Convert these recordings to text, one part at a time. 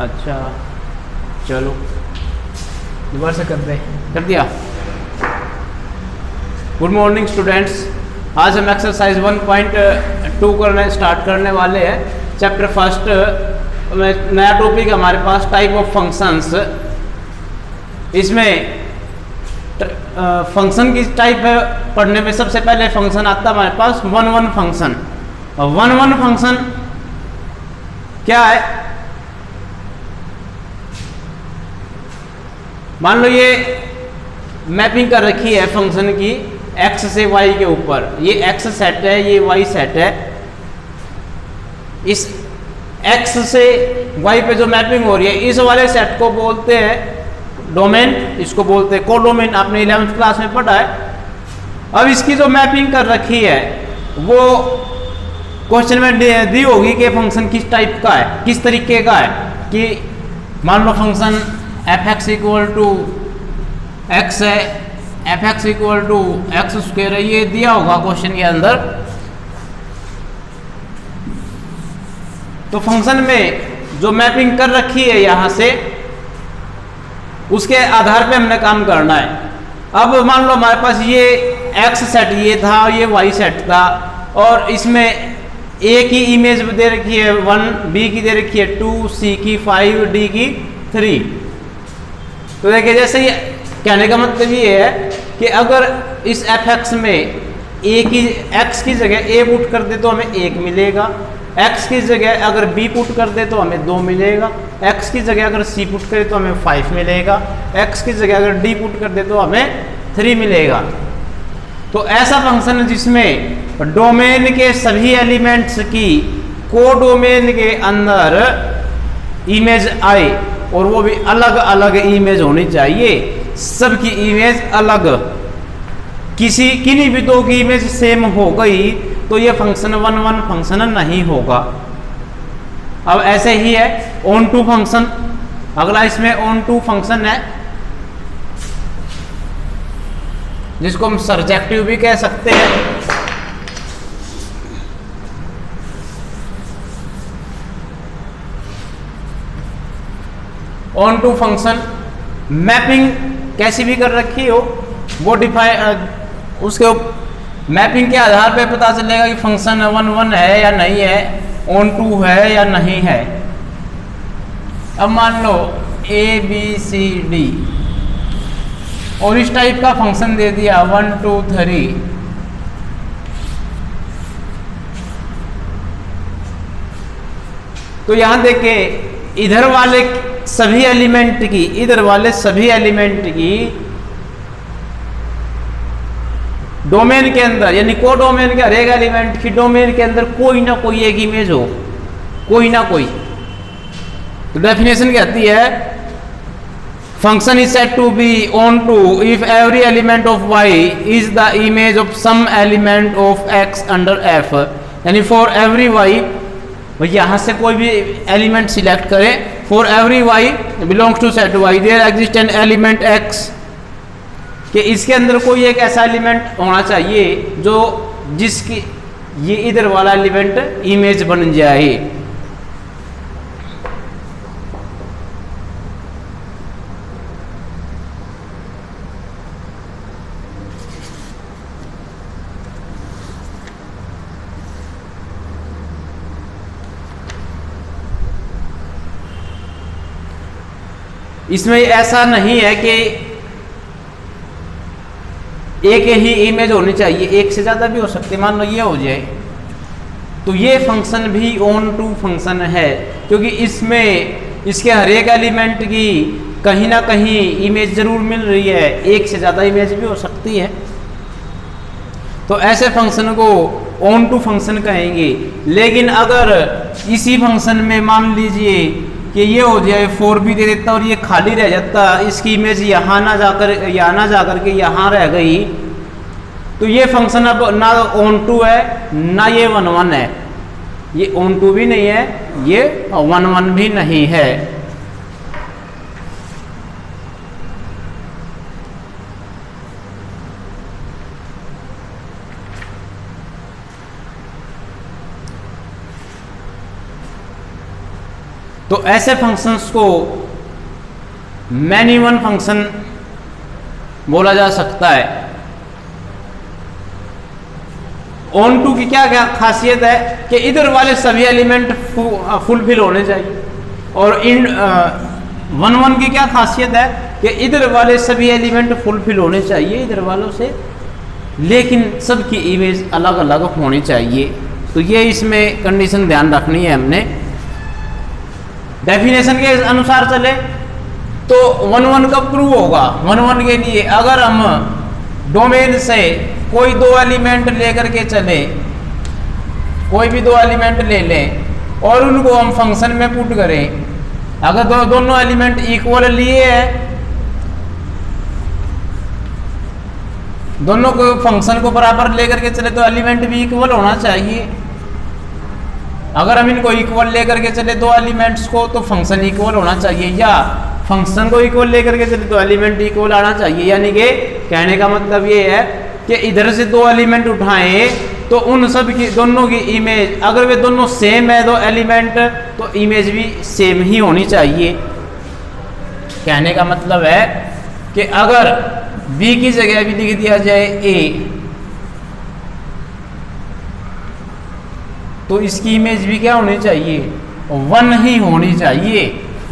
अच्छा चलो दोबारा से कर दिया। गुड मॉर्निंग स्टूडेंट्स, आज हम एक्सरसाइज 1.2 स्टार्ट करने वाले हैं। चैप्टर फर्स्ट में नया टॉपिक है हमारे पास, टाइप ऑफ फंक्शंस। इसमें फंक्शन की टाइप है पढ़ने में सबसे पहले फंक्शन आता है हमारे पास वन वन फंक्शन। और वन वन फंक्शन क्या है? मान लो ये मैपिंग कर रखी है फंक्शन की x से y के ऊपर। ये x सेट है, ये y सेट है। इस x से y पे जो मैपिंग हो रही है इस वाले सेट को बोलते हैं डोमेन, इसको बोलते हैं कोडोमेन। आपने 11th क्लास में पढ़ा है। अब इसकी जो मैपिंग कर रखी है वो क्वेश्चन में दी होगी कि फंक्शन किस टाइप का है, किस तरीके का है। कि मान लो function f(x) equal to x है, f(x) equal to x square है, ये दिया होगा क्वेश्चन के अंदर। तो फंक्शन में जो मैपिंग कर रखी है यहाँ से, उसके आधार पे हमने काम करना है। अब मान लो हमारे पास ये x सेट ये था, ये y सेट था, और इसमें a की इमेज दे रखी है 1, b की दे रखी है 2, c की 5, d की 3। तो देखिए जैसे ये कहने का मतलब ये है कि अगर इस f(x) में x की जगह a पुट कर दे तो हमें 1 मिलेगा, x की जगह अगर b पुट कर दे तो हमें 2 मिलेगा, x की जगह अगर c पुट करे तो हमें 5 मिलेगा, x की जगह अगर d पुट कर दे तो हमें 3 मिलेगा। तो ऐसा फंक्शन है जिसमें डोमेन के सभी एलिमेंट्स की कोडोमेन के अंदर इमेज आए, और वो भी अलग अलग इमेज होनी चाहिए। सबकी इमेज अलग, किन्हीं भी दो की इमेज सेम हो गई तो ये फंक्शन वन वन फंक्शन नहीं होगा। अब ऐसे ही है ऑन टू फंक्शन। अगला इसमें ऑन टू फंक्शन है जिसको हम सर्जेक्टिव भी कह सकते हैं। ऑन टू फंक्शन मैपिंग कैसी भी कर रखी हो वो डिफाइन, उसके मैपिंग के आधार पे पता चलेगा कि फंक्शन वन वन है या नहीं है, ऑन टू है या नहीं है। अब मान लो a b c d और इस टाइप का फंक्शन दे दिया 1 2 3। तो यहां देखिए इधर वाले सभी एलिमेंट की, इधर वाले सभी एलिमेंट की डोमेन के अंदर, यानी को डोमेन के हर एक एलिमेंट की डोमेन के अंदर कोई ना कोई एक इमेज हो, कोई ना कोई। तो डेफिनेशन कहती है function is said to be onto if every element of y is the image of some element of x under f। यानी फॉर एवरी y, यहां से कोई भी एलिमेंट सिलेक्ट करें, for every y belongs to set y there exist an element x, कि इसके अंदर कोई एक ऐसा एलिमेंट होना चाहिए जो जिसकी ये इधर वाला एलिमेंट इमेज बन जाए। इसमें ऐसा नहीं है कि एक ही इमेज होनी चाहिए, एक से ज़्यादा भी हो सकते। मान लो ये हो जाए तो ये फंक्शन भी ऑन टू फंक्शन है, क्योंकि इसमें इसके हर एक एलिमेंट की कहीं ना कहीं इमेज जरूर मिल रही है, एक से ज़्यादा इमेज भी हो सकती है। तो ऐसे फंक्शन को ऑन टू फंक्शन कहेंगे। लेकिन अगर इसी फंक्शन में मान लीजिए कि ये हो जाए 4b दे देता और ये खाली रह जाता, इसकी इमेज यहाँ ना जाकर के यहाँ रह गई, तो ये फंक्शन अब ना ऑन टू है ना ये वन वन है। ये ऑन टू भी नहीं है, ये वन वन भी नहीं है। तो ऐसे फंक्शंस को मैनी वन फंक्शन बोला जा सकता है। ऑन टू की क्या क्या खासियत है कि इधर वाले सभी एलिमेंट फुलफिल होने चाहिए, और इन वन वन की क्या खासियत है कि इधर वाले सभी एलिमेंट फुलफिल होने चाहिए इधर वालों से, लेकिन सबकी इमेज अलग अलग होनी चाहिए। तो ये इसमें कंडीशन ध्यान रखनी है हमने। डेफिनेशन के अनुसार चले तो वन वन कब प्रूव होगा? वन वन के लिए अगर हम डोमेन से कोई दो एलिमेंट लेकर के चले, कोई भी दो एलिमेंट ले लें और उनको हम फंक्शन में पुट करें, अगर दोनों एलिमेंट इक्वल लिए हैं, दोनों को फंक्शन को बराबर लेकर के चले तो एलिमेंट भी इक्वल होना चाहिए। अगर हम इनको इक्वल लेकर के चले दो एलिमेंट्स को तो फंक्शन इक्वल होना चाहिए, या फंक्शन को इक्वल लेकर के चले तो एलिमेंट इक्वल आना चाहिए। यानी कि कहने का मतलब ये है कि इधर से दो एलिमेंट उठाएं तो उन सब की दोनों की इमेज, अगर वे दोनों सेम है दो एलिमेंट, तो इमेज भी सेम ही होनी चाहिए। कहने का मतलब है कि अगर बी की जगह भी लिख दिया जाए ए, तो इसकी इमेज भी क्या होनी चाहिए? वन ही होनी चाहिए।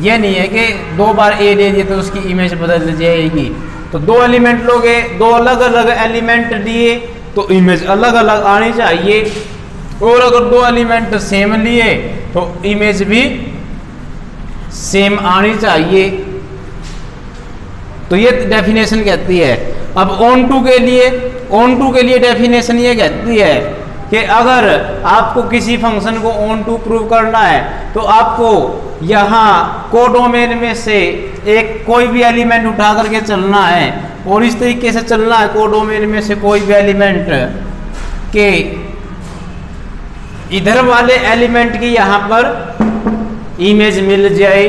यह नहीं है कि दो बार ए ले दिए तो उसकी इमेज बदल जाएगी। तो दो एलिमेंट लोगे, दो अलग अलग एलिमेंट लिए तो इमेज अलग अलग आनी चाहिए, और अगर दो एलिमेंट सेम लिए तो इमेज भी सेम आनी चाहिए। तो ये डेफिनेशन कहती है। अब ऑन टू के लिए डेफिनेशन ये कहती है कि अगर आपको किसी फंक्शन को ऑन टू प्रूव करना है तो आपको यहाँ कोडोमेन में से एक कोई भी एलिमेंट उठा करके चलना है, और इस तरीके से चलना है कोडोमेन में से कोई भी एलिमेंट के इधर वाले एलिमेंट की यहाँ पर इमेज मिल जाए,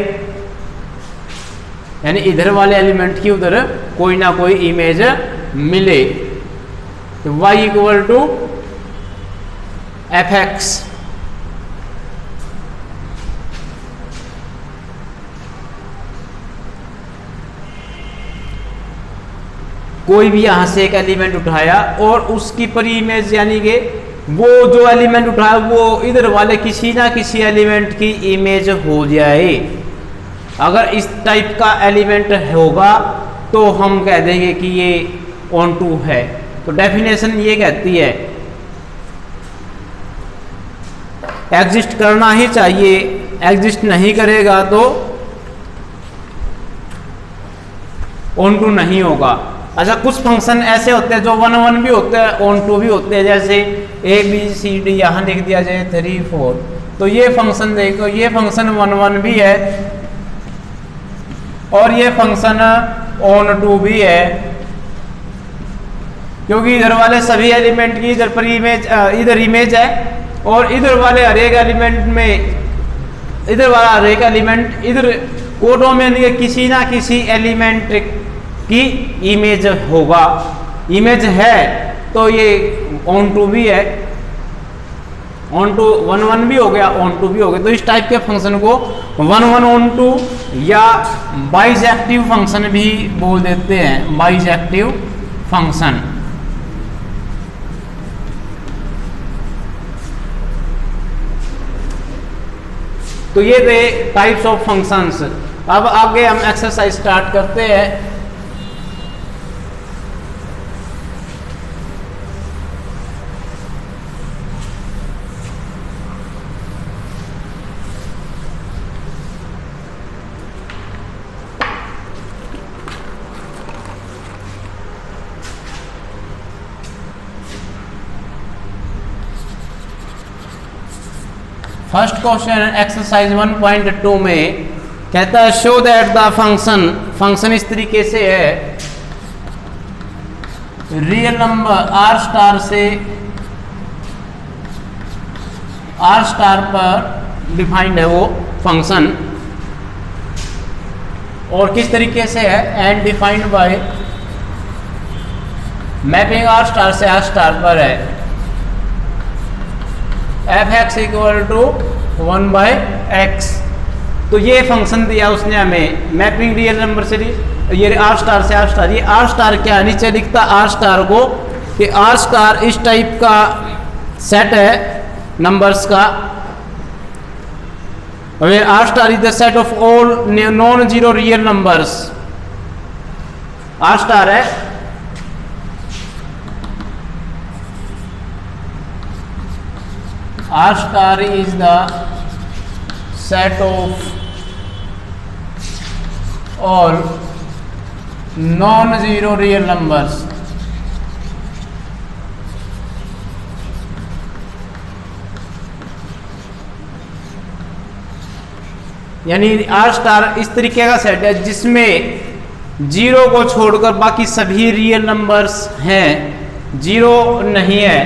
यानी इधर वाले एलिमेंट की उधर कोई ना कोई इमेज मिले। तो y equal to f x, कोई भी यहां से एक एलिमेंट उठाया और उसकी परी इमेज, यानी कि वो जो एलिमेंट उठाया वो इधर वाले किसी ना किसी एलिमेंट की इमेज हो जाए। अगर इस टाइप का एलिमेंट होगा तो हम कह देंगे कि ये ऑन टू है। तो डेफिनेशन ये कहती है एग्जिस्ट करना ही चाहिए, एग्जिस्ट नहीं करेगा तो ऑन टू नहीं होगा। अच्छा, कुछ फंक्शन ऐसे होते हैं जो वन वन भी होते हैं, ऑन टू भी होते हैं, जैसे ए बी सी डी यहाँ लिख दिया जाए 3 4, तो ये फंक्शन देखो, ये फंक्शन वन वन भी है और ये फंक्शन ऑन टू भी है, क्योंकि इधर वाले सभी एलिमेंट की इधर पर इमेज, इधर इमेज है, और इधर वाले हर एक एलिमेंट में, इधर वाला हर एक एलिमेंट इधर कोडोमेन के किसी ना किसी एलिमेंट की इमेज होगा। इमेज है तो ये ऑन टू भी है, ऑन टू वन वन भी हो गया, ऑन टू भी हो गया। तो इस टाइप के फंक्शन को वन वन ऑन टू या बाइजेक्टिव फंक्शन भी बोल देते हैं, बाइजेक्टिव फंक्शन। तो ये थे टाइप्स ऑफ फंक्शंस। अब आगे हम एक्सरसाइज स्टार्ट करते हैं। फर्स्ट क्वेश्चन एक्सरसाइज 1.2 में कहता है शो दैट द फंक्शन इस तरीके से है, रियल नंबर आर स्टार से आर स्टार पर डिफाइंड है वो फंक्शन, और किस तरीके से है, and defined by mapping R star से आर स्टार पर है, F x equal to 1/x। तो ये फंक्शन दिया उसने हमें मैपिंग रियल नंबर से ये आर स्टार से आर स्टार। ये आर स्टार क्या नीचे लिखता आर स्टार को कि आर स्टार इस टाइप का सेट है नंबर्स का। R star is the set of all non zero real numbers. R star है R star is the set of all non-zero real numbers। यानी R स्टार इस तरीके का सेट है जिसमें जीरो को छोड़कर बाकी सभी रियल नंबर्स हैं, जीरो नहीं है।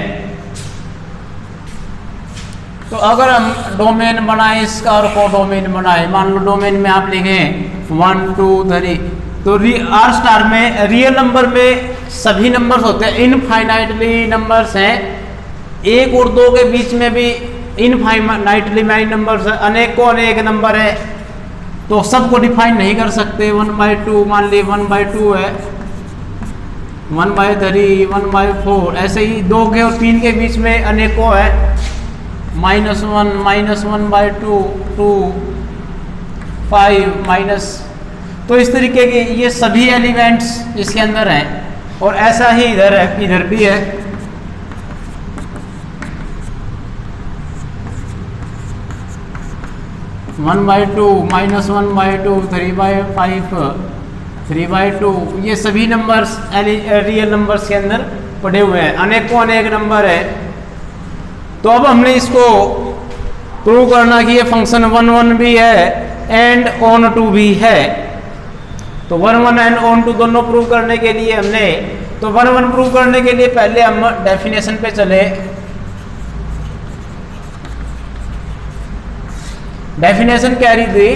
तो अगर हम डोमेन बनाए इसका और को डोमेन बनाए, मान लो डोमेन में आप लिखें 1 2 3, तो आर स्टार में रियल नंबर में सभी नंबर्स होते हैं, इनफाइनाइटली नंबर्स हैं। एक और दो के बीच में भी इनफाइनाइटली मैनी नंबर्स है, अनेकों अनेक नंबर है, तो सबको डिफाइन नहीं कर सकते। 1/2 मान ली 1/2 है, 1/3 1/4, ऐसे ही 2 के और 3 के बीच में अनेकों है, -1 -1/2 2 5 माइनस। तो इस तरीके के ये सभी एलिमेंट्स इसके अंदर हैं। और ऐसा ही इधर है, इधर भी है। (1/2 -1/2 3/5 3/2) ये सभी नंबर्स रियल नंबर्स के अंदर पड़े हुए हैं, अनेकों अनेक नंबर है। तो अब हमने इसको प्रूव करना कि ये फंक्शन 1 1 भी है एंड ऑन टू भी है। तो 1 1 एंड ऑन टू दोनों प्रूव करने के लिए हमने, तो 1 1 प्रूव करने के लिए पहले हम डेफिनेशन पे चले। डेफिनेशन कह रही थी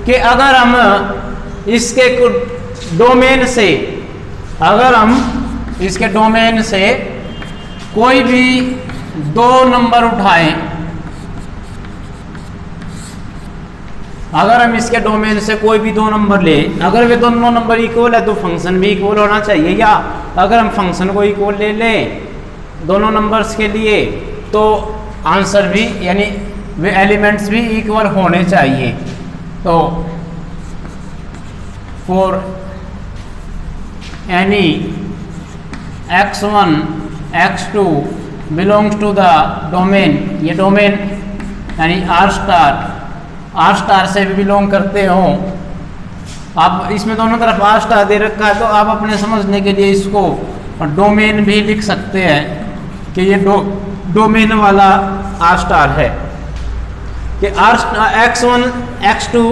कि अगर हम इसके डोमेन से, अगर हम इसके डोमेन से कोई भी 2 नंबर उठाएं, अगर हम इसके डोमेन से कोई भी 2 नंबर ले, अगर वे दोनों नंबर इक्वल है तो फंक्शन भी इक्वल होना चाहिए। या अगर हम फंक्शन को इक्वल ले लें दोनों नंबर्स के लिए तो आंसर भी यानी वे एलिमेंट्स भी इक्वल होने चाहिए। तो for any x1 x2 belongs to the domain, ये डोमेन यानी आर स्टार से भी बिलोंग करते हो। आप इसमें दोनों तरफ आर स्टार दे रखा है, तो आप अपने समझने के लिए इसको डोमेन भी लिख सकते हैं कि ये डोमेन वाला आर स्टार है कि x1 x2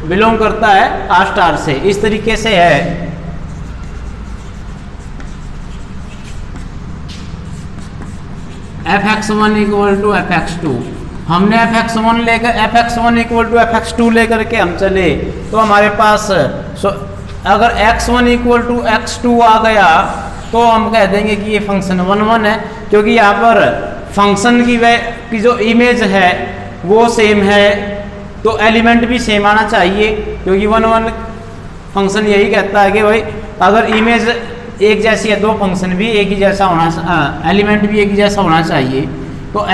बिलोंग करता है आर स्टार से। इस तरीके से है। fx1 इक्वल टू fx2, हमने fx1 लेकर fx1 इक्वल टू fx2 लेकर के हम चले तो हमारे पास अगर x1 इक्वल टू x2 आ गया तो हम कह देंगे कि ये फंक्शन 1 1 है, क्योंकि यहाँ पर फंक्शन की जो इमेज है वो सेम है, तो एलिमेंट भी सेम आना चाहिए। क्योंकि 1 1 फंक्शन यही कहता है कि भाई अगर इमेज एक जैसी है, 2 फंक्शन भी एक ही जैसा होना, एलिमेंट भी एक ही जैसा होना चाहिए। तो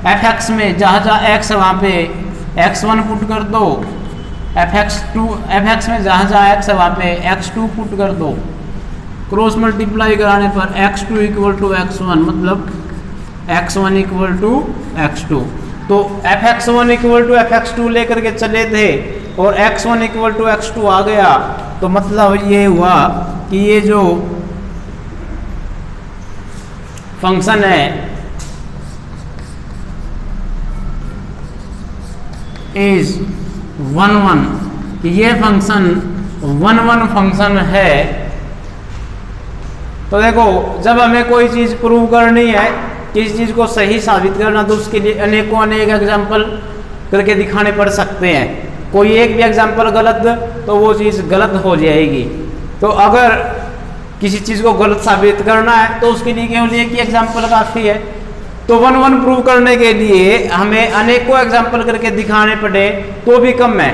fx में जहाँ जहाँ x है वहाँ पे x1 पुट कर दो, fx में जहाँ जहाँ x है वहाँ पे x2 पुट कर दो। क्रॉस मल्टीप्लाई कराने पर x2 इक्वल टू x1 मतलब x1 इक्वल टू x2। तो fx1 इक्वल टू fx2 लेकर के चले थे और x1 इक्वल टू x2 आ गया, तो मतलब ये हुआ कि ये जो फंक्शन है इज 1 1, कि ये फंक्शन 1 1 फंक्शन है। तो देखो जब हमें कोई चीज़ प्रूव करनी है, किसी चीज़ को सही साबित करना, तो उसके लिए अनेकों अनेक एग्जाम्पल करके दिखाने पड़ सकते हैं। कोई एक भी एग्जाम्पल गलत तो वो चीज़ गलत हो जाएगी। तो अगर किसी चीज़ को गलत साबित करना है तो उसके लिए केवल एक ही एग्जाम्पल काफ़ी है। तो 1 1 प्रूव करने के लिए हमें अनेकों एग्जाम्पल करके दिखाने पड़े तो भी कम है।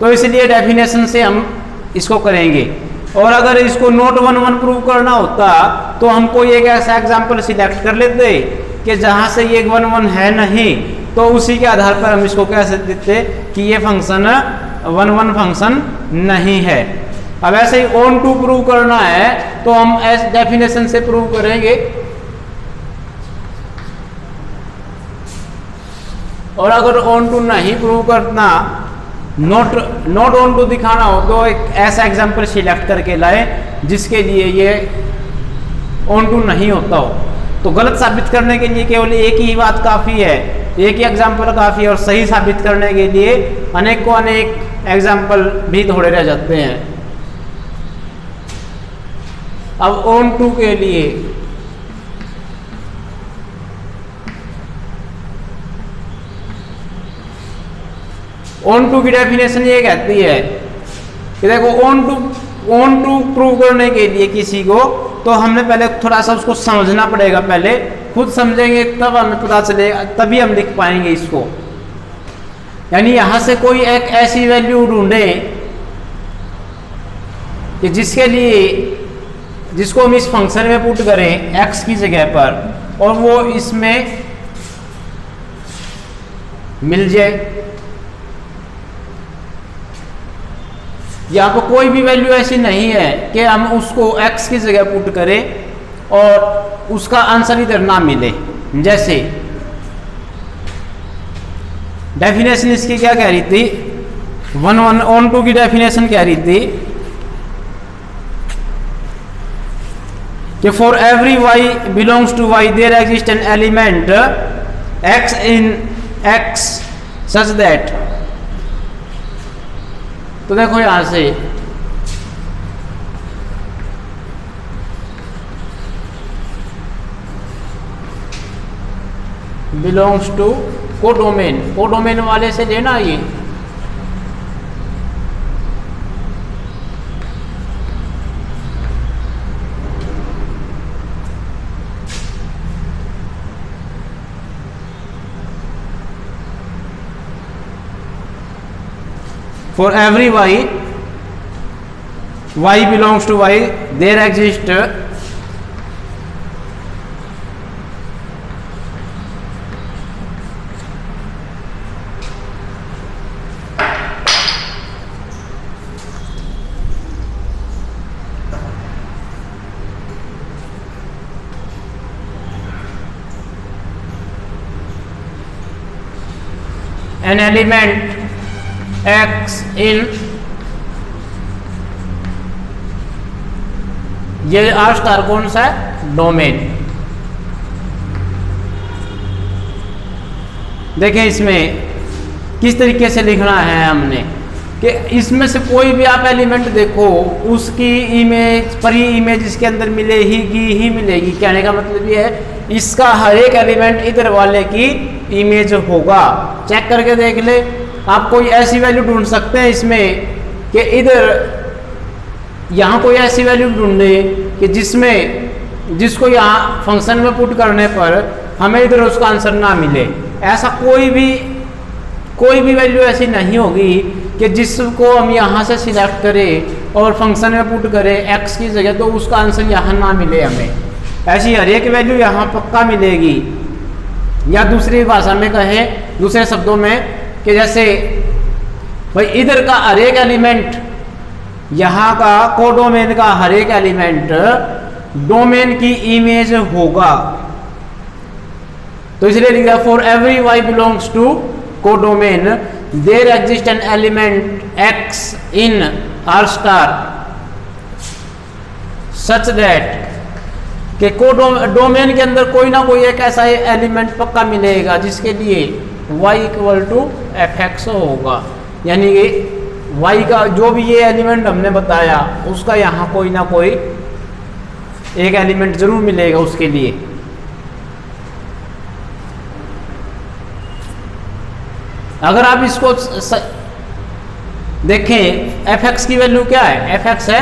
तो इसलिए डेफिनेशन से हम इसको करेंगे। और अगर इसको नोट 1 1 प्रूव करना होता तो हम कोई एक ऐसा एग्जाम्पल सिलेक्ट कर लेते कि जहाँ से ये 1 1 है नहीं, तो उसी के आधार पर हम इसको कह देते कि ये फंक्शन 1 1 फंक्शन नहीं है। अब ऐसे ही ऑन टू प्रूव करना है तो हम एस डेफिनेशन से प्रूव करेंगे। और अगर ऑन टू नहीं प्रूव करना, नॉट ऑन टू दिखाना हो तो एक ऐसा एग्जाम्पल सिलेक्ट करके लाए जिसके लिए ये ऑन टू नहीं होता हो। तो गलत साबित करने के लिए केवल एक ही बात काफ़ी है, एक ही एग्जाम्पल काफ़ी है, और सही साबित करने के लिए अनेक को अनेक एग्जाम्पल भी थोड़े रह जाते हैं। अब ऑन टू के लिए ऑन टू की डेफिनेशन ये कहती है कि देखो ऑन टू प्रूव करने के लिए किसी को, तो हमने पहले थोड़ा सा उसको समझना पड़ेगा। पहले खुद समझेंगे तब हमें पता चलेगा, तभी हम लिख पाएंगे इसको। यानी यहां से कोई एक ऐसी वैल्यू ढूंढे कि जिसको हम इस फंक्शन में पुट करें x की जगह पर, और वो इसमें मिल जाए। यहाँ पर कोई भी वैल्यू ऐसी नहीं है कि हम उसको x की जगह पुट करें और उसका आंसर इधर ना मिले। जैसे डेफिनेशन इसकी क्या कह रही थी, 1 1 ऑन टू की डेफिनेशन कह रही थी कि for every y belongs to y there exist an element x in x such that. तो देखो यहां से बिलोंग्स टू कोडोमेन वाले से लेना ये, for every y belongs to y there exists an element x in, ये आर स्टार कौन सा है, डोमेन। देखें इसमें किस तरीके से लिखना है हमने कि इसमें से कोई भी आप एलिमेंट देखो उसकी इमेज परी इमेज इसके अंदर मिलेगी ही मिलेगी। कहने का मतलब ये है इसका हर एक एलिमेंट इधर वाले की इमेज होगा। चेक करके देख ले, आप कोई ऐसी वैल्यू ढूंढ सकते हैं इसमें कि इधर यहाँ कोई ऐसी वैल्यू ढूंढे कि जिसको यहाँ फंक्शन में पुट करने पर हमें इधर उसका आंसर ना मिले। ऐसा कोई भी वैल्यू ऐसी नहीं होगी कि जिसको हम यहाँ से सिलेक्ट करें और फंक्शन में पुट करें x की जगह तो उसका आंसर यहाँ ना मिले हमें। ऐसी हर एक वैल्यू यहाँ पक्का मिलेगी। या दूसरी भाषा में कहें, दूसरे शब्दों में कि जैसे भाई इधर का हर एक एलिमेंट, यहाँ का कोडोमेन का हर एक एलिमेंट डोमेन की इमेज होगा। तो इसलिए लिखा for every y belongs to codomain there exist an element x in R star such that कि डोमेन के अंदर कोई ना कोई एक ऐसा एलिमेंट पक्का मिलेगा जिसके लिए y इक्वल टू fx होगा। यानी कि y का जो भी ये एलिमेंट हमने बताया उसका यहाँ कोई ना कोई एक एलिमेंट जरूर मिलेगा उसके लिए। अगर आप इसको देखें fx की वैल्यू क्या है, fx है,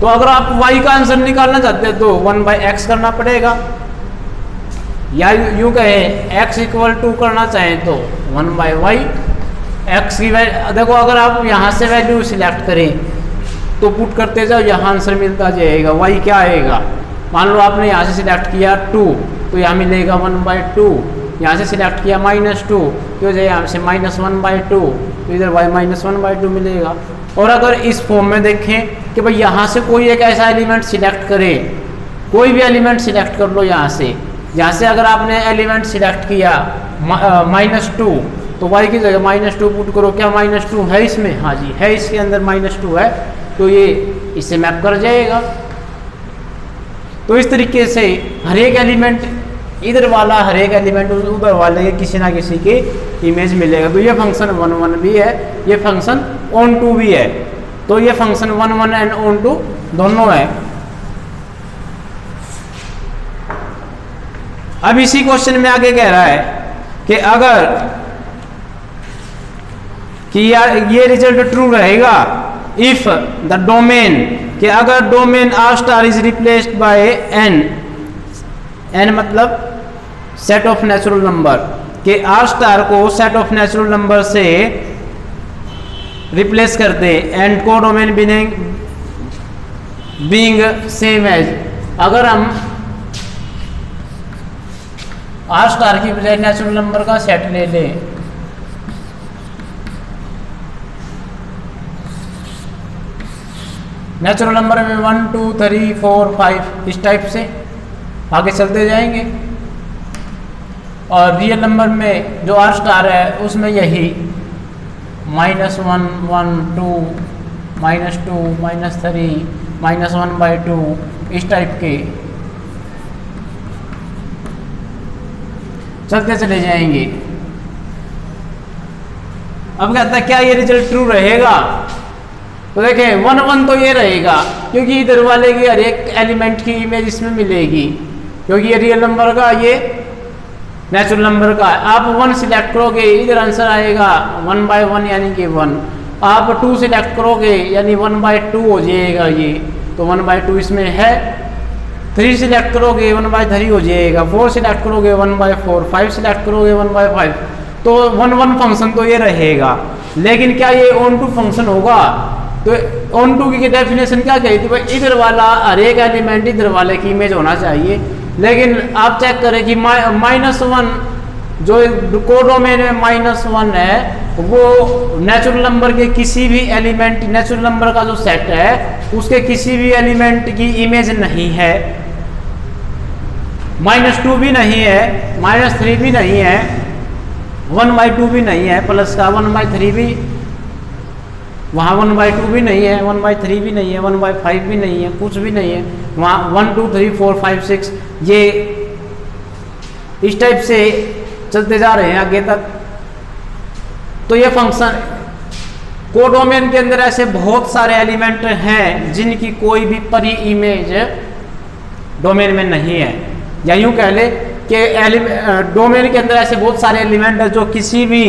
तो अगर आप y का आंसर निकालना चाहते हैं तो 1/x करना पड़ेगा, या यूं कहें x इक्वल टू करना चाहें तो 1/y। एक्स की वैल्यू देखो, अगर आप यहाँ से वैल्यू सिलेक्ट करें तो पुट करते जाओ, यहाँ आंसर मिलता जाएगा। वाई क्या आएगा, मान लो आपने यहाँ से सिलेक्ट किया 2 तो यहाँ मिलेगा 1/2, यहाँ से सिलेक्ट किया -2 तो यहाँ से -1/2 तो इधर y -1/2 मिलेगा। और अगर इस फॉर्म में देखें कि भाई यहाँ से कोई एक ऐसा एलिमेंट सिलेक्ट करें, कोई भी एलिमेंट सिलेक्ट कर लो यहाँ से अगर आपने एलिमेंट सिलेक्ट किया -2 तो y की जगह -2 पुट करो। क्या -2 है इसमें, हाँ जी है, इसके अंदर -2 है, तो ये इससे मैप कर जाएगा। तो इस तरीके से हर एक एलिमेंट इधर वाला, हर एक एलिमेंट उधर वाले के किसी ना किसी की इमेज मिलेगा। तो ये फंक्शन on1 भी है, ये फंक्शन on2 भी है। तो ये फंक्शन on1 एंड on2 दोनों है। अब इसी क्वेश्चन में आगे कह रहा है कि अगर कि यार ये रिजल्ट ट्रू रहेगा इफ द डोमेन, कि अगर domain R star is replaced by N मतलब सेट ऑफ नेचुरल नंबर, कि आर स्टार को सेट ऑफ नेचुरल नंबर से रिप्लेस कर दे एंड को डोमेन बीइंग सेम एज, अगर हम आर स्टार की बजाय नेचुरल नंबर का सेट ले लें, नेचुरल नंबर में 1 2 3 4 5 इस टाइप से आगे चलते जाएंगे, और रियल नंबर में जो आर स्टार है उसमें यही -1 1 2 -2 -3 -1/2 इस टाइप के चलते चले जाएंगे। अब कहता है क्या ये रिजल्ट ट्रू रहेगा, तो देखें 1 1 तो ये रहेगा क्योंकि इधर वाले की हर एक एलिमेंट की इमेज इसमें मिलेगी, क्योंकि ये रियल नंबर का, ये नेचुरल नंबर का है। आप 1 सिलेक्ट करोगे इधर आंसर आएगा 1/1 यानी कि 1। आप 2 सिलेक्ट करोगे यानी 1/2 हो जाएगा ये, तो 1/2 इसमें है। 3 सिलेक्ट करोगे 1/3 हो जाएगा, 4 सिलेक्ट करोगे 1/4, 5 सिलेक्ट करोगे 1/5, तो 1 1 फंक्शन तो ये रहेगा। लेकिन क्या ये on2 फंक्शन होगा, तो on2 की डेफिनेशन क्या कही थी भाई, इधर वाला हर एक एलिमेंट इधर वाले की इमेज होना चाहिए। लेकिन आप चेक करें कि -1 जो कोडोमेन में -1 है वो नेचुरल नंबर के किसी भी एलिमेंट, नेचुरल नंबर का जो सेट है उसके किसी भी एलिमेंट की इमेज नहीं है। -2 भी नहीं है, -3 भी नहीं है, 1/2 भी नहीं है, प्लस का 1/3 भी, वहाँ 1/2 भी नहीं है, 1/3 भी नहीं है, 1/5 भी नहीं है, कुछ भी नहीं है। वहाँ 1 2 3 4 5 6 ये इस टाइप से चलते जा रहे हैं आगे तक। तो ये फंक्शन कोडोमेन के अंदर ऐसे बहुत सारे एलिमेंट हैं जिनकी कोई भी परी इमेज डोमेन में नहीं है, या यूँ कह ले कि डोमेन के अंदर ऐसे बहुत सारे एलिमेंट हैं जो किसी भी,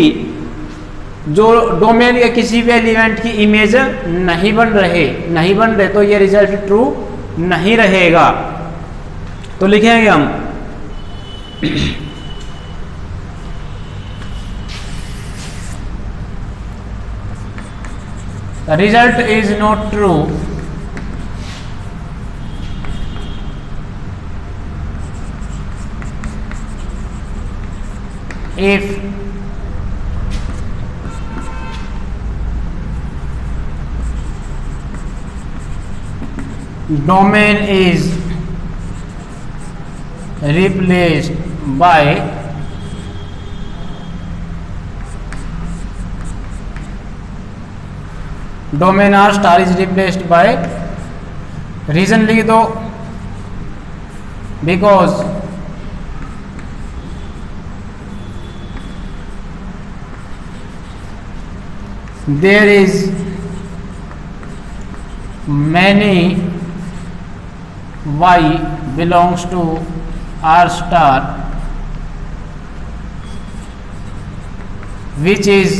जो डोमेन के किसी भी एलिमेंट की इमेज नहीं बन रहे, तो ये रिजल्ट ट्रू नहीं रहेगा। तो लिखेंगे हम The result is not true if domain is replaced by domain R star is replaced by, reason लिख दो because there is many y belongs to R star which is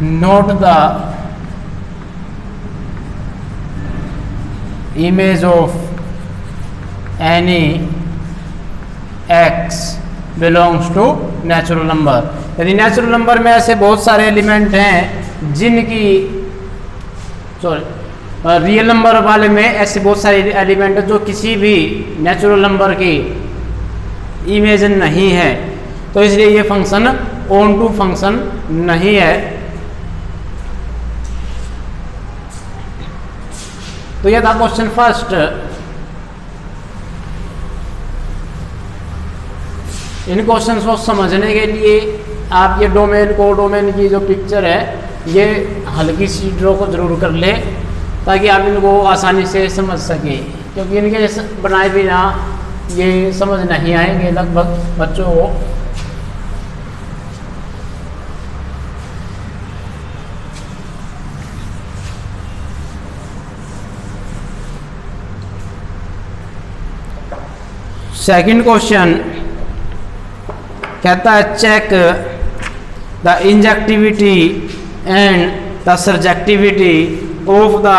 note the image of any x belongs to natural number। यदि natural number में ऐसे बहुत सारे element हैं जिनकी real number वाले में ऐसे बहुत सारे एलिमेंट हैं जो किसी भी नेचुरल नंबर की इमेज नहीं है, तो इसलिए ये फंक्शन ऑन टू फंक्शन नहीं है। तो यह था क्वेश्चन फर्स्ट। इन क्वेश्चन को समझने के लिए आप ये डोमेन की जो पिक्चर है ये हल्की सी ड्रॉ को जरूर कर ले ताकि आप इनको आसानी से समझ सके, क्योंकि इनके बनाए बिना ये समझ नहीं आएंगे लगभग बच्चों को। सेकंड क्वेश्चन कहता है check the injectivity and the surjectivity of the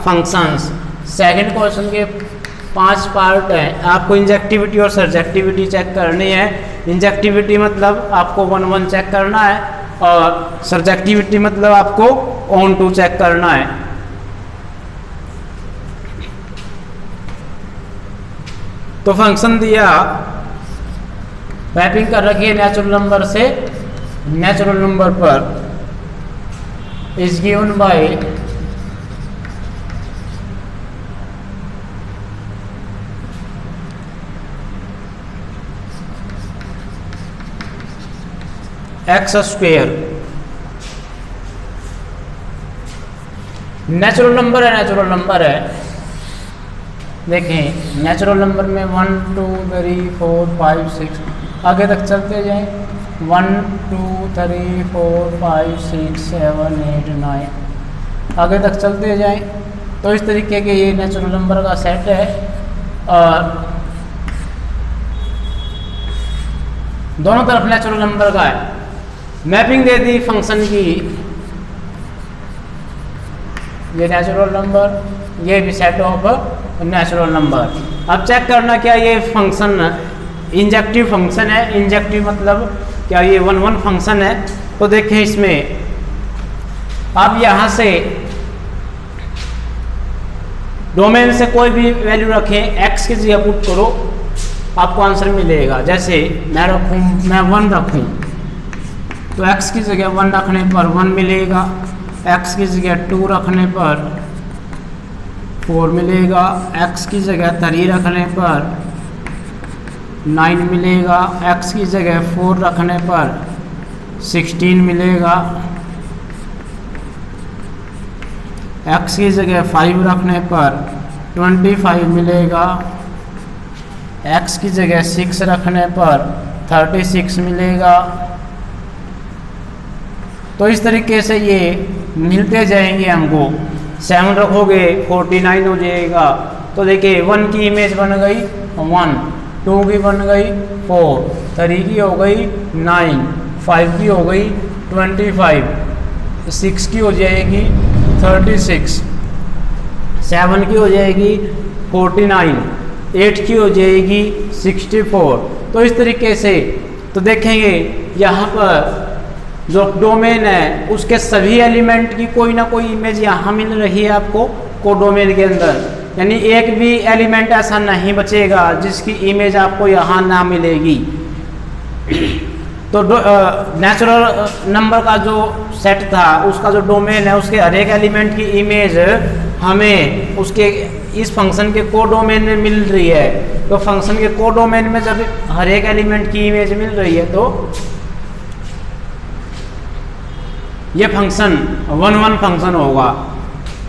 functions. Second question के 5 पार्ट हैं, आपको इंजेक्टिविटी और सर्जेक्टिविटी चेक करनी है। इंजेक्टिविटी मतलब आपको 1 चेक करना है और सर्जेक्टिविटी मतलब आपको ऑन टू चेक करना है। तो फंक्शन दिया, मैपिंग कर रखी है नेचुरल नंबर से नेचुरल नंबर पर, is given by x square. Natural number है। देखें नेचुरल नंबर में 1 2 3 4 5 6 आगे तक चलते जाएं, 1 2 3 4 5 6 7 8 9 आगे तक चलते जाएं। तो इस तरीके के ये नेचुरल नंबर का सेट है और दोनों तरफ नेचुरल नंबर का है। मैपिंग दे दी फंक्शन की, ये नेचुरल नंबर, ये भी सेट ऑफ नेचुरल नंबर। अब चेक करना क्या ये फंक्शन इंजेक्टिव फंक्शन है। इंजेक्टिव मतलब क्या ये 1 फंक्शन है। तो देखें इसमें आप यहाँ से डोमेन से कोई भी वैल्यू रखें, x की जगह पुट करो, आपको आंसर मिलेगा। जैसे मैं 1 रखूँ तो x की जगह 1 रखने पर 1 मिलेगा, x की जगह 2 रखने पर 4 मिलेगा, x की जगह 3 रखने पर 9 मिलेगा, x की जगह 4 रखने पर 16 मिलेगा, x की जगह 5 रखने पर 25 मिलेगा, x की जगह 6 रखने पर 36 मिलेगा। तो इस तरीके से ये मिलते जाएंगे हमको। 7 रखोगे 49 हो जाएगा। तो देखिए 1 की इमेज बन गई 1, 2 की बन गई 4, 3 की हो गई 9, 5 की हो गई 25, 6 की हो जाएगी 36, 7 की हो जाएगी 49, 8 की हो जाएगी 64। तो इस तरीके से तो देखेंगे यहाँ पर जो डोमेन है उसके सभी एलिमेंट की कोई ना कोई इमेज यहाँ मिल रही है आपको कोडोमेन के अंदर, यानी एक भी एलिमेंट ऐसा नहीं बचेगा जिसकी इमेज आपको यहाँ ना मिलेगी। तो नेचुरल नंबर का जो सेट था उसका जो डोमेन है उसके हर एक एलिमेंट की इमेज हमें उसके इस फंक्शन के कोडोमेन में मिल रही है। तो फंक्शन के कोडोमेन में जब हर एक एलिमेंट की इमेज मिल रही है तो ये फंक्शन 1 फंक्शन होगा।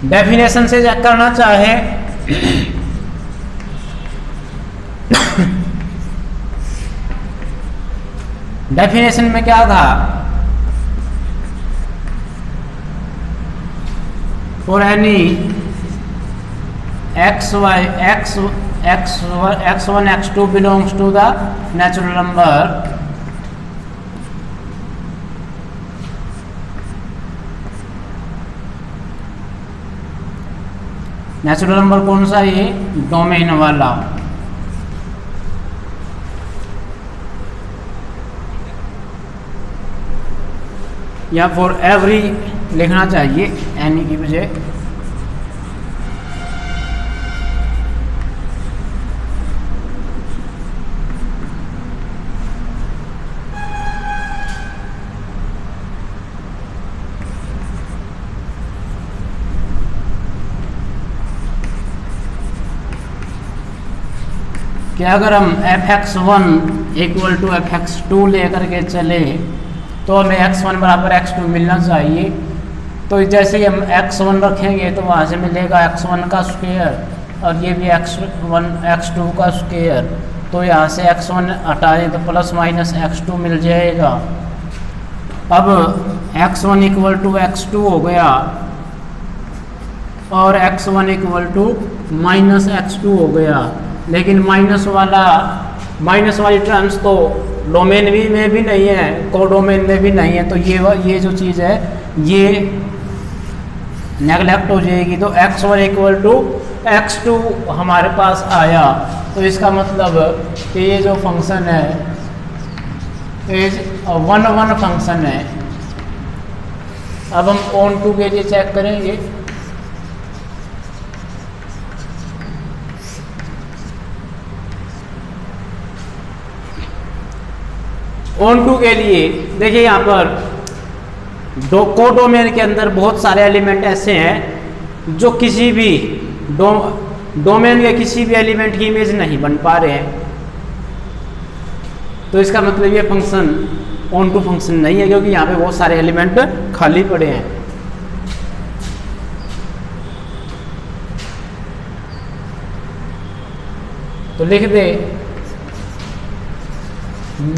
डेफिनेशन से चेक करना चाहे डेफिनेशन में क्या था, for any x1 x2 belongs to the natural number natural number कौन सा है? डोमेन वाला। या फॉर एवरी लिखना चाहिए एनी की बजाय। कि अगर हम fx1 इक्वल टू fx2 लेकर के चले तो हमें x1 बराबर x2 मिलना चाहिए। तो जैसे ही हम x1 रखेंगे तो वहाँ से मिलेगा x1 का स्क्वायर और ये भी x1 x2 का स्क्वायर। तो यहाँ से x1 हटाएं तो प्लस माइनस x2 मिल जाएगा। अब x1 इक्वल टू x2 हो गया और x1 equal to minus x2 हो गया। लेकिन माइनस वाली टर्म्स तो डोमेन में भी नहीं है, कोडोमेन में भी नहीं है। तो ये जो चीज़ है ये नेगलेक्ट हो जाएगी। तो x1 इक्वल टू x2 हमारे पास आया। तो इसका मतलब कि ये जो फंक्शन है इज 1 फंक्शन है। अब हम ऑन टू के लिए चेक करेंगे। ऑन टू के लिए देखिए यहाँ पर कोडोमेन के अंदर बहुत सारे एलिमेंट ऐसे हैं जो किसी भी डोमेन के किसी भी एलिमेंट की इमेज नहीं बन पा रहे हैं। तो इसका मतलब ये फंक्शन ऑन टू फंक्शन नहीं है, क्योंकि यहाँ पे बहुत सारे एलिमेंट खाली पड़े हैं। तो लिख दे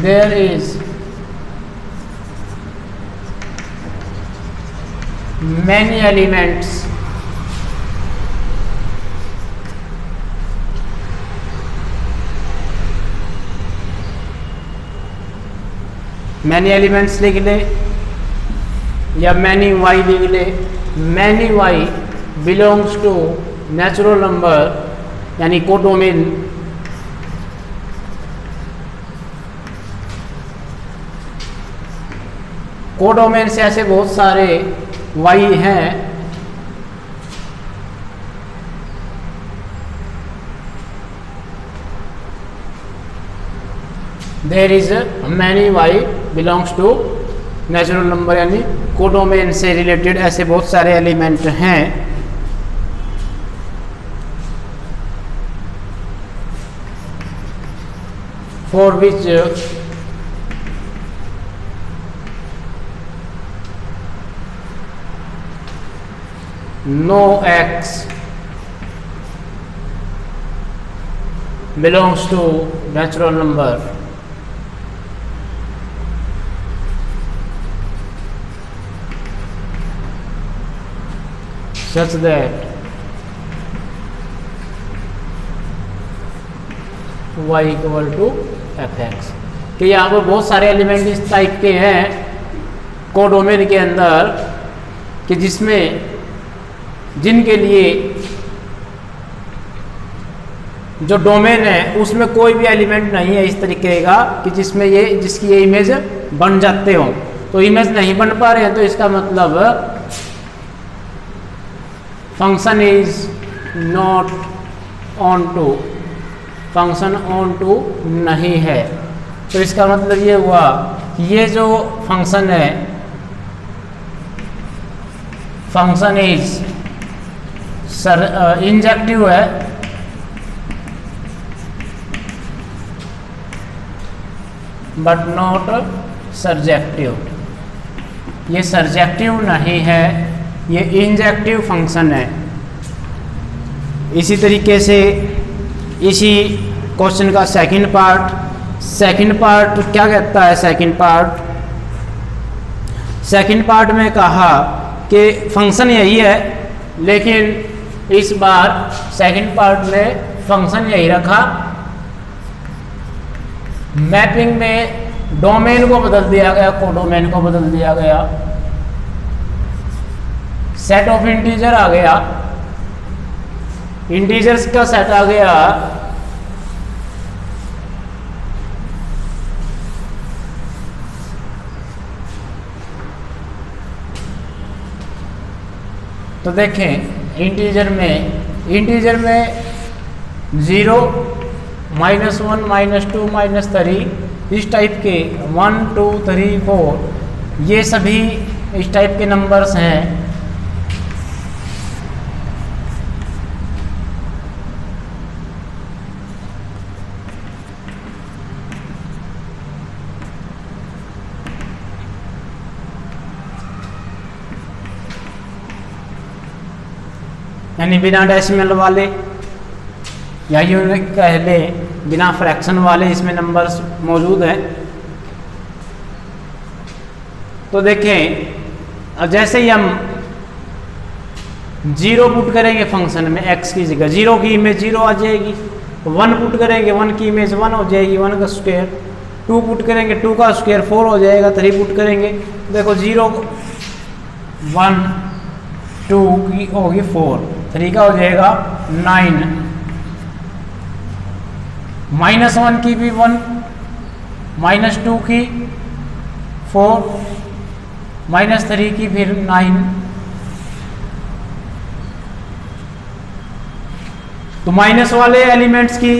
there is many elements लिख ले या many y लिख ले। many y belongs to natural number यानी कोडोमेन। कोडोमेन से ऐसे बहुत सारे y हैं there is many y belongs to natural number यानी कोडोमेन से रिलेटेड ऐसे बहुत सारे एलिमेंट हैं for which no x belongs to natural number। such that y equal to fx। कि यहाँ पर बहुत सारे एलिमेंट इस टाइप के हैं कोडोमेन के अंदर कि जिनके लिए जो डोमेन है उसमें कोई भी एलिमेंट नहीं है इस तरीके का कि जिसकी ये इमेज बन जाते हो। तो इमेज नहीं बन पा रहे हैं तो इसका मतलब function is not onto, function onto नहीं है। तो इसका मतलब ये हुआ ये जो फंक्शन है फंक्शन इज इंजेक्टिव है बट नॉट सर्जेक्टिव। ये सर्जेक्टिव नहीं है, ये इंजेक्टिव फंक्शन है। इसी तरीके से इसी क्वेश्चन का सेकंड पार्ट क्या कहता है? सेकंड पार्ट में कहा कि फंक्शन यही है, लेकिन इस बार सेकंड पार्ट में फंक्शन यही रखा, मैपिंग में डोमेन को बदल दिया गया, कोडोमेन को बदल दिया गया, सेट ऑफ इंटीजर आ गया इंटीजर्स का सेट आ गया तो देखें इंटीजर में 0, -1, -2, -3 इस टाइप के 1, 2, 3, 4 ये सभी इस टाइप के नंबर्स हैं। यानी बिना डेसिमल वाले या यूं कह लें बिना फ्रैक्शन वाले इसमें नंबर्स मौजूद हैं। तो देखें अब जैसे ही हम 0 पुट करेंगे फंक्शन में x की जगह 0 की इमेज 0 आ जाएगी, 1 पुट करेंगे 1 की इमेज 1 हो जाएगी, 1 का स्क्वायर, 2 पुट करेंगे 2 का स्क्वायर 4 हो जाएगा, 3 पुट करेंगे देखो 0, 1, 2 की होगी 4, 3 का हो जाएगा 9, -1 की भी 1, -2 की 4, -3 की फिर 9। तो माइनस वाले एलिमेंट्स की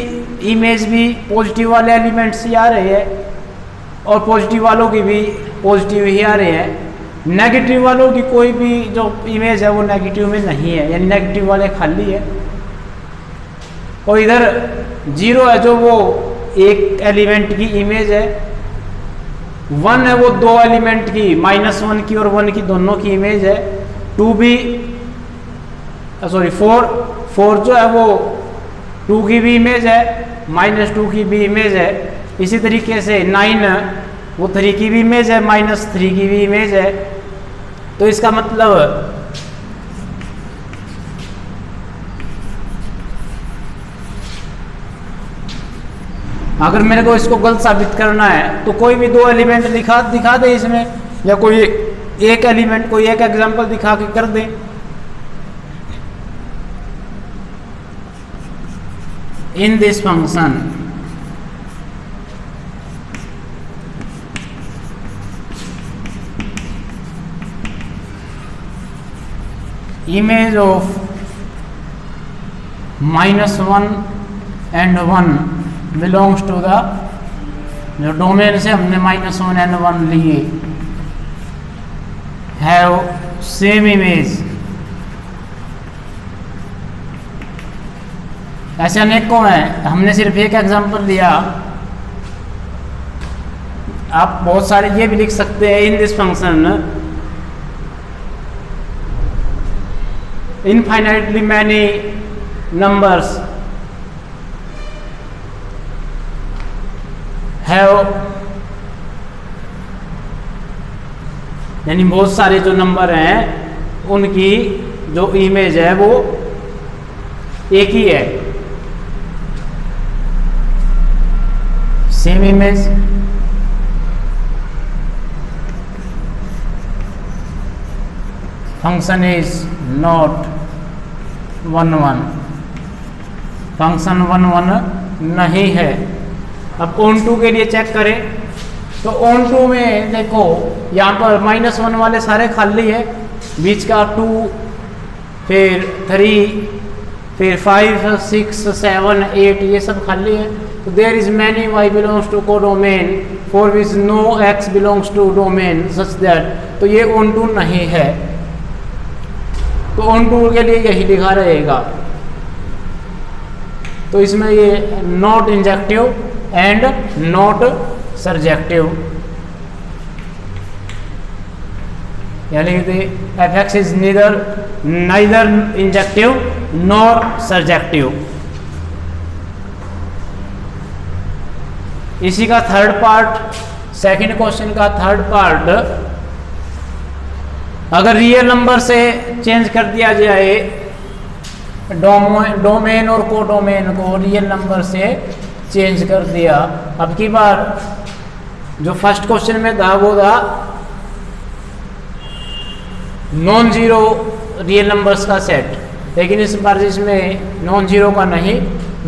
इमेज भी पॉजिटिव वाले एलिमेंट्स ही आ रहे हैं और पॉजिटिव वालों की भी पॉजिटिव ही आ रहे हैं। नेगेटिव वालों की कोई भी जो इमेज है वो नेगेटिव में नहीं है, यानी नेगेटिव वाले खाली है। और इधर 0 है जो वो एक एलिमेंट की इमेज है, 1 है वो 2 एलिमेंट की -1 की और 1 की दोनों की इमेज है, 2 भी 4 जो है वो 2 की भी इमेज है, -2 की भी इमेज है। इसी तरीके से 9 वो 3 की भी इमेज है, -3 की भी इमेज है। तो इसका मतलब अगर मेरे को इसको गलत साबित करना है तो कोई भी 2 एलिमेंट दिखा दे इसमें, या कोई एक एलिमेंट कोई एक एग्जांपल दिखा के कर दे। In this function image of -1 and 1 belongs to the जो डोमेन से हमने -1 and 1 लिए have same image। ऐसे अनेकों हैं, हमने सिर्फ एक एग्जांपल लिया, आप बहुत सारे ये भी लिख सकते हैं। इन this function infinitely many numbers have, यानी बहुत सारे जो नंबर हैं उनकी जो इमेज है वो एक ही है, same image. Function is not 1, 1, function 1, 1 नहीं है। अब on2 के लिए चेक करें तो on2 में देखो यहाँ पर -1 वाले सारे खाली है, बीच का 2, फिर 3, फिर 5, 6, 7, 8 ये सब खाली है। तो there is many y belongs to codomain for which no x belongs to domain such that, तो ये on2 नहीं है। तो on2 के लिए यही लिखा रहेगा। तो इसमें ये not injective and not surjective, यानी fx is neither injective nor surjective. इसी का थर्ड पार्ट, सेकंड क्वेश्चन का थर्ड पार्ट, अगर रियल नंबर से चेंज कर दिया जाए डोमेन और कोडोमेन को, रियल नंबर से चेंज कर दिया। अब की बार जो फर्स्ट क्वेश्चन में था वो था नॉन जीरो रियल नंबर्स का सेट, लेकिन इस बार इसमें नॉन जीरो का नहीं,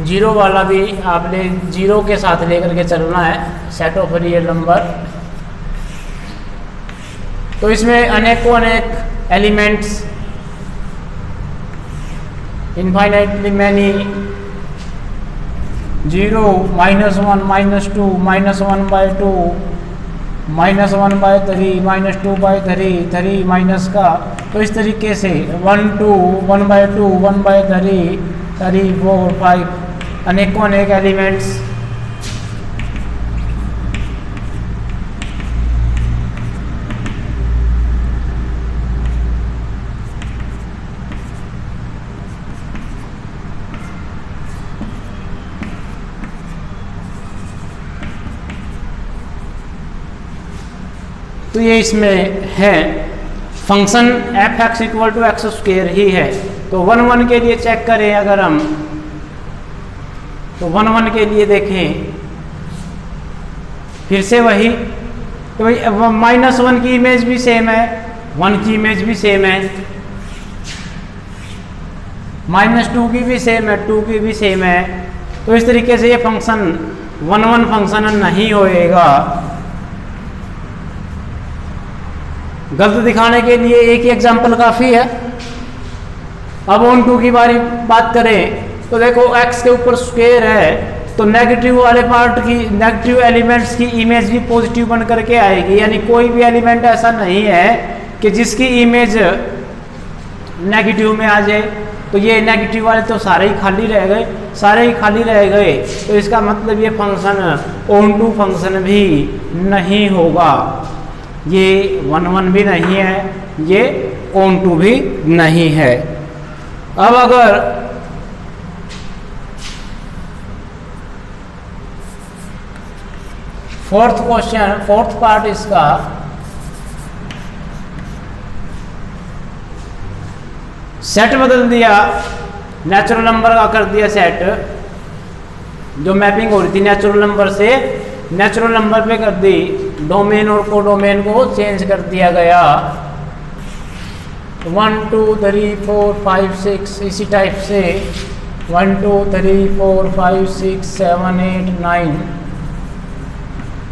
जीरो वाला भी आपने जीरो के साथ लेकर के चलना है, सेट ऑफ रियल नंबर। तो इसमें अनेकों अनेक एलिमेंट्स, इनफाइनाइटली मैनी, 0, -1, -2, -1/2, -1/3, -2/3, 3 माइनस का। तो इस तरीके से 1, 2, 1/2, 1/3, 3, 4, 5 अनेकों अनेक एलिमेंट्स। तो ये इसमें है फंक्शन f(x = x² ही है। तो 1, 1 के लिए चेक करें अगर हम, तो 1, 1 के लिए देखें फिर से वही, तो भाई -1 की इमेज भी सेम है, 1 की इमेज भी सेम है, -2 की भी सेम है, 2 की भी सेम है। तो इस तरीके से ये फंक्शन 1, 1 फंक्शन नहीं होएगा। गलत दिखाने के लिए एक ही एग्जाम्पल काफ़ी है। अब ऑन 2 की बात करें तो देखो x के ऊपर स्क्वायर है, तो नेगेटिव वाले पार्ट की, नेगेटिव एलिमेंट्स की इमेज भी पॉजिटिव बन करके आएगी। यानी कोई भी एलिमेंट ऐसा नहीं है कि जिसकी इमेज नेगेटिव में आ जाए। तो ये नेगेटिव वाले तो सारे ही खाली रह गए, सारे ही खाली रह गए। तो इसका मतलब ये फंक्शन ऑन 2 फंक्शन भी नहीं होगा। ये 1, 1 भी नहीं है, ये ऑन 2 भी नहीं है। अब अगर फोर्थ पार्ट इसका, सेट बदल दिया, नेचुरल नंबर का कर दिया सेट, जो मैपिंग हो रही थी नेचुरल नंबर से नेचुरल नंबर पे कर दी, डोमेन और कोडोमेन को चेंज कर दिया गया। 1, 2, 3, 4, 5, 6 इसी टाइप से 1, 2, 3, 4, 5, 6, 7, 8, 9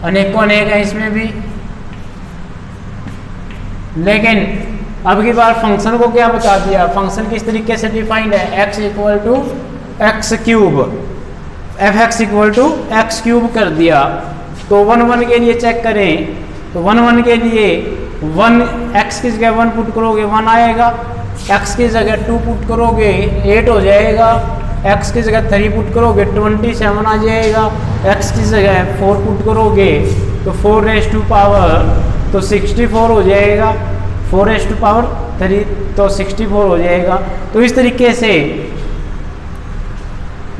अनेकों अनेक है इसमें भी। लेकिन अब की बार फंक्शन को क्या बता दिया, फंक्शन किस तरीके से डिफाइंड है, x = x³ f(x = x³ कर दिया। तो 1, 1 के लिए चेक करें, तो 1, 1 के लिए 1 x की जगह 1 पुट करोगे 1 आएगा, x की जगह 2 पुट करोगे 8 हो जाएगा, x की जगह 3 पुट करोगे 27 आ जाएगा, x की जगह 4 पुट करोगे तो 4⁻⁴ तो 64 हो जाएगा, 4⁻³ तो 64 हो जाएगा। तो इस तरीके से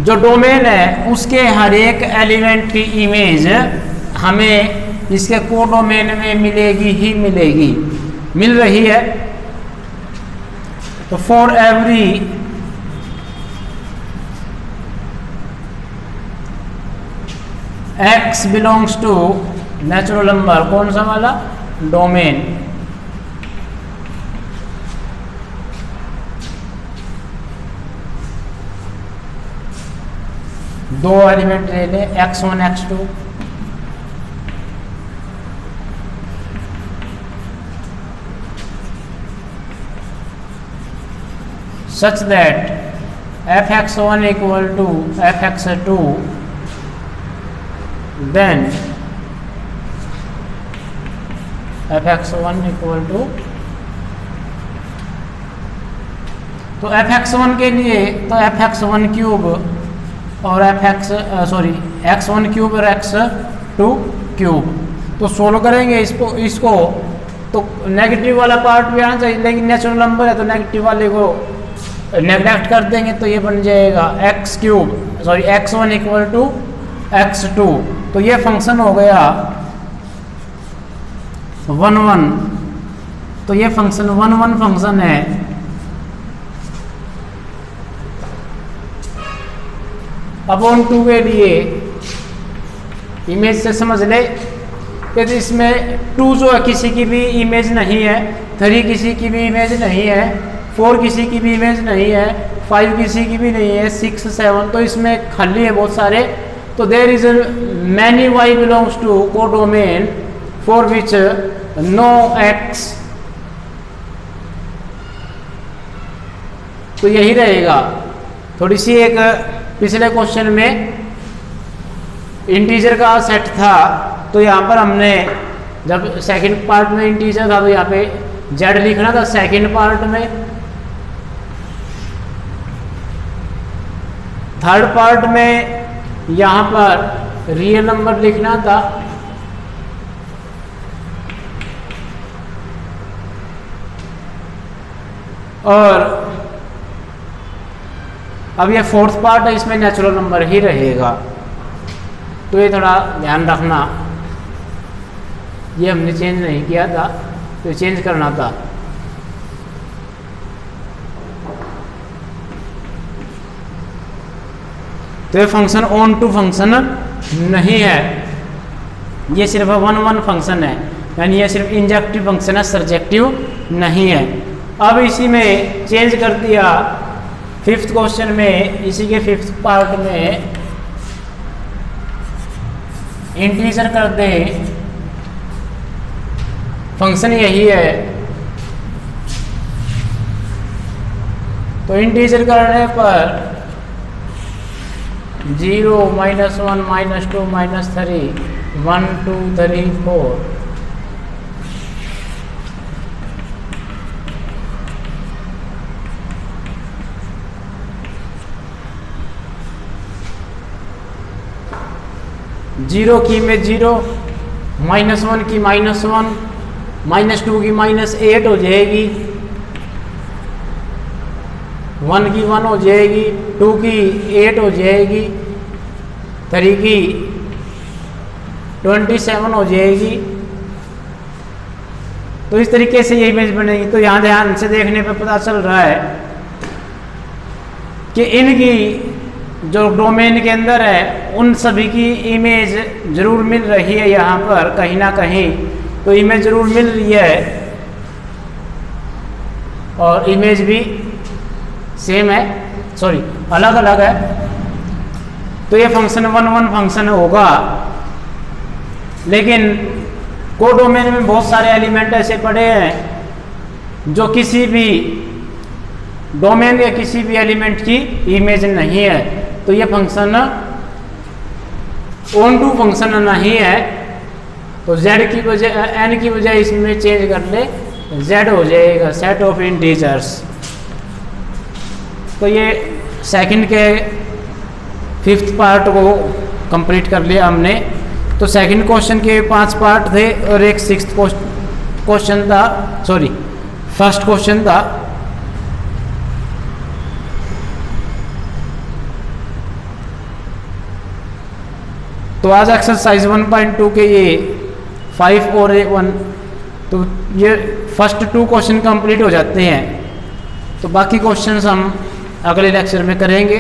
जो डोमेन है उसके हर एक एलिमेंट की इमेज हमें इसके कोडोमेन में मिलेगी ही मिलेगी, मिल रही है। तो for every x belongs to natural number, कौन सा वाला, डोमेन, दो एलिमेंट ले लें x1 x2, such that f(x1 = f(x2), then f(x1 = तो f(x1 के लिए तो f(x1³ और x1³ और x2³ तो सोल्व करेंगे इसको तो नेगेटिव वाला पार्ट भी आना चाहिए, लेकिन नेचुरल नंबर है तो नेगेटिव वाले को नेगलेक्ट कर देंगे। तो ये बन जाएगा x1 = x2। तो ये फंक्शन हो गया 1, 1। तो ये फंक्शन 1, 1 फंक्शन है। अब ऑन 2 के लिए इमेज से समझ ले कि इसमें 2 जो है किसी की भी इमेज नहीं है, 3 किसी की भी इमेज नहीं है, 4 किसी की भी इमेज नहीं है, 5 किसी की भी नहीं है, 6 7 तो इसमें खाली है बहुत सारे। तो there is many y belongs to codomain for which no x, तो यही रहेगा। थोड़ी सी एक पिछले क्वेश्चन में इंटीजर का सेट था, तो यहाँ पर हमने जब सेकंड पार्ट में इंटीजर था तो यहाँ पे z लिखना था सेकंड पार्ट में, थर्ड पार्ट में यहाँ पर रियल नंबर लिखना था, और अब ये फोर्थ पार्ट है, इसमें नेचुरल नंबर ही रहेगा। तो ये थोड़ा ध्यान रखना, ये हमने चेंज नहीं किया था, तो चेंज करना था। तो ये फंक्शन ऑन टू फंक्शन नहीं है, ये सिर्फ 1 1 फंक्शन है, यानी ये सिर्फ इंजेक्टिव फंक्शन है, सर्जेक्टिव नहीं है। अब इसी में चेंज कर दिया फिफ्थ क्वेश्चन में, इसी के फिफ्थ पार्ट में इंटीजर कर दे, फंक्शन यही है। तो इंटीजर करने पर 0 -1 -2 -3 1 2 3 4 0 की में 0, -1 की -1, -2 की -8 हो जाएगी, 1 की 1 हो जाएगी, 2 की 8 हो जाएगी, 3 की 27 हो जाएगी। तो इस तरीके से ये इमेज बनेगी। तो यहाँ ध्यान से देखने पे पता चल रहा है कि इनकी जो डोमेन के अंदर है उन सभी की इमेज ज़रूर मिल रही है, यहाँ पर कहीं ना कहीं तो इमेज ज़रूर मिल रही है, और इमेज भी सेम है, सॉरी अलग अलग है। तो ये फंक्शन 1 1 फंक्शन होगा, लेकिन कोडोमेन में बहुत सारे एलिमेंट ऐसे पड़े हैं जो किसी भी डोमेन या किसी भी एलिमेंट की इमेज नहीं है। तो ये फंक्शन ऑन टू फंक्शन नहीं है, तो z की बजाय n की बजाय इसमें चेंज कर ले, z हो जाएगा सेट ऑफ इंटीजर्स। तो ये सेकंड के फिफ्थ पार्ट को कंप्लीट कर लिया हमने। तो सेकंड क्वेश्चन के 5 पार्ट थे और एक सिक्स्थ क्वेश्चन था, सॉरी फर्स्ट क्वेश्चन था। तो आज एक्सरसाइज 1.2 के ये 5 और 1, तो ये फर्स्ट 2 क्वेश्चन कंप्लीट हो जाते हैं। तो बाकी क्वेश्चंस हम अगले लेक्चर में करेंगे।